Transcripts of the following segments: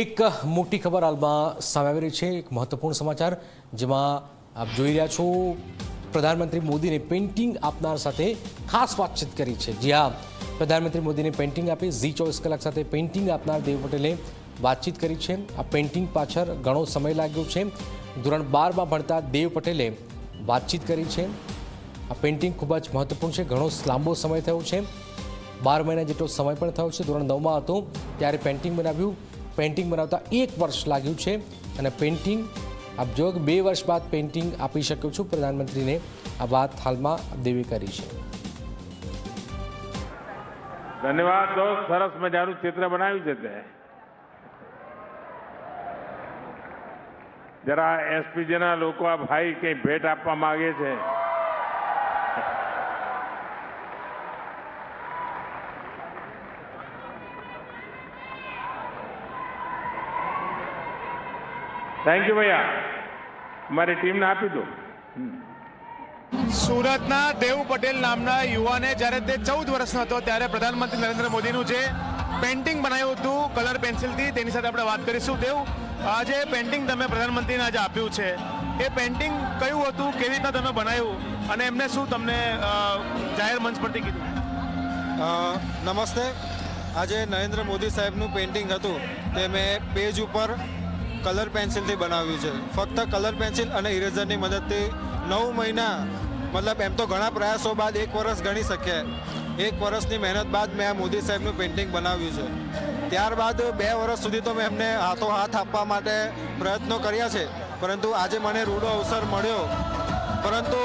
એક મોટી ખબર હાલમાં સામે આવી રહી છે। એક મહત્વપૂર્ણ સમાચાર જેમાં આપ જોઈ રહ્યા છો, પ્રધાનમંત્રી મોદીને પેઇન્ટિંગ આપનાર સાથે ખાસ વાતચીત કરી છે। જી હા, પ્રધાનમંત્રી મોદીને પેઇન્ટિંગ આપી ઝી 24 કલાક સાથે પેઇન્ટિંગ આપનાર દેવ પટેલે વાતચીત કરી છે। આ પેઇન્ટિંગ પાછળ ઘણો સમય લાગ્યો છે। ધોરણ 12માં ભણતા દેવ પટેલે વાતચીત કરી છે। આ પેઇન્ટિંગ ખૂબ જ મહત્વપૂર્ણ છે, ઘણો લાંબો સમય થયો છે, 12 મહિના જેટલો સમય પણ થયો છે। ધોરણ 9માં હતો ત્યારે પેઇન્ટિંગ બનાવ્યું, પેઇન્ટિંગ બનાવતા 1 વર્ષ લાગ્યું છે અને પેઇન્ટિંગ આપ જો 2 વર્ષ બાદ પેઇન્ટિંગ આપી શક્યો છું પ્રધાનમંત્રીને। આ વાત હાલમાં દેવે કરી છે। ધન્યવાદ દોસ્ત, સરસ મજાનું ચિત્ર બનાવ્યું છે તે। જરા એસપીજીના લોકો આ ભાઈ કંઈ ભેટ આપવા માંગે છે। થેન્ક યુ ભૈયા, મારી ટીમને આપી દો। સુરતના દેવ પટેલ નામના યુવાને જ્યારે તે 14 વર્ષનો હતો ત્યારે પ્રધાનમંત્રી નરેન્દ્ર મોદીનું જે પેઇન્ટિંગ બનાવ્યું હતું કલર પેન્સિલથી, તેની સાથે આપણે વાત કરીશું। દેવ, આજે પેઇન્ટિંગ તમે પ્રધાનમંત્રીને આજે આપ્યું છે, એ પેઇન્ટિંગ કયું હતું, કેવી રીતના તમે બનાવ્યું અને એમને શું તમને જાહેર મંચ પરથી કીધું? નમસ્તે। આજે નરેન્દ્ર મોદી સાહેબનું પેઇન્ટિંગ હતું તે મેં પેજ ઉપર કલર પેન્સિલથી બનાવ્યું છે। ફક્ત કલર પેન્સિલ અને ઇરેઝરની મદદથી 9 મહિના, મતલબ એમ તો ઘણા પ્રયાસો બાદ 1 વર્ષ ગણી શકીએ। 1 વર્ષની મહેનત બાદ મેં આ મોદી સાહેબનું પેઇન્ટિંગ બનાવ્યું છે। ત્યારબાદ 2 વર્ષ સુધી તો મેં એમને હાથો હાથ આપવા માટે પ્રયત્નો કર્યા છે, પરંતુ આજે મને રૂડો અવસર મળ્યો। પરંતુ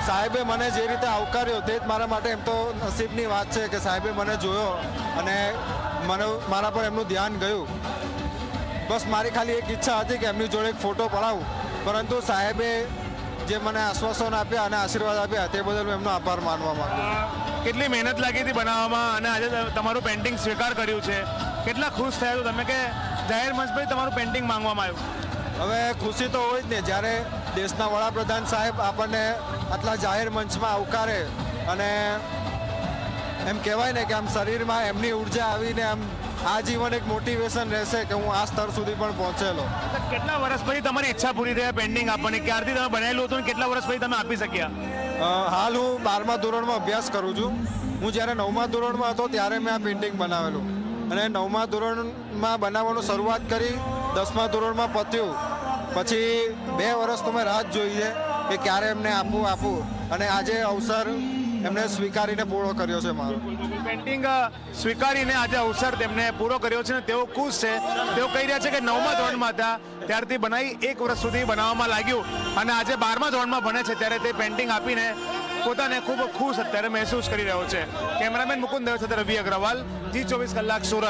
સાહેબે મને જે રીતે આવકાર્યો તે જ મારા માટે એમ તો નસીબની વાત છે કે સાહેબે મને જોયો અને મારા પર એમનું ધ્યાન ગયું। બસ મારી ખાલી એક ઈચ્છા હતી કે એમની જોડે એક ફોટો પડાવું, પરંતુ સાહેબે જે મને આશ્વાસન આપ્યા અને આશીર્વાદ આપ્યા તે બદલ હું એમનો આભાર માનવા માંગુ છું। કેટલી મહેનત લાગી હતી બનાવવામાં અને આજે તમારું પેઇન્ટિંગ સ્વીકાર કર્યું છે, કેટલા ખુશ થયા છો તમે કે જાહેર મંચ પર તમારું પેઇન્ટિંગ માંગવામાં આવ્યું? હવે ખુશી તો હોય જ ને, જ્યારે દેશના વડાપ્રધાન સાહેબ આપણને આટલા જાહેર મંચમાં આવકારે અને એમ કહેવાય ને કે આમ શરીરમાં એમની ઉર્જા આવીને આમ આજીવન એક મોટિવેશન રહેશે કે હું આ સ્તર સુધી પણ પહોંચેલો। કેટલા વર્ષ પછી તમારી ઈચ્છા પૂરી થઈ પેઇન્ટિંગ આપવાની? ક્યારથી તમે બનાવેલું હતું અને કેટલા વર્ષ પછી તમે આપી શક્યા? હાલ હું 12મા ધોરણમાં અભ્યાસ કરું છું। હું જ્યારે 9મા ધોરણમાં હતો ત્યારે મેં આ પેઇન્ટિંગ બનાવેલું અને 9મા ધોરણમાં બનાવવાનું શરૂઆત કરી, 10મા ધોરણમાં પત્યું। પછી 2 વર્ષ તો મેં રાહ જોઈ છે કે ક્યારે એમને આપું અને આજે અવસર એમને સ્વીકારીને પૂરો કર્યો છે મારો। પેઇન્ટિંગ સ્વીકારીને આજે અવસર તેમને પૂરો કર્યો છે ને તેઓ ખુશ છે। તેઓ કહી રહ્યા છે કે 9મા ધોરણમાં હતા ત્યારથી બનાવી 1 વર્ષ સુધી બનાવવામાં લાગ્યું અને આજે 12મા ધોરણમાં ભણે છે ત્યારે તે પેઇન્ટિંગ આપીને પોતાને ખૂબ ખુશ અત્યારે મહેસૂસ કરી રહ્યો છે। કેમેરામેન મુકુંદ દેવ સાથે રવિ અગ્રવાલ, જી 24 કલાક, સુરત।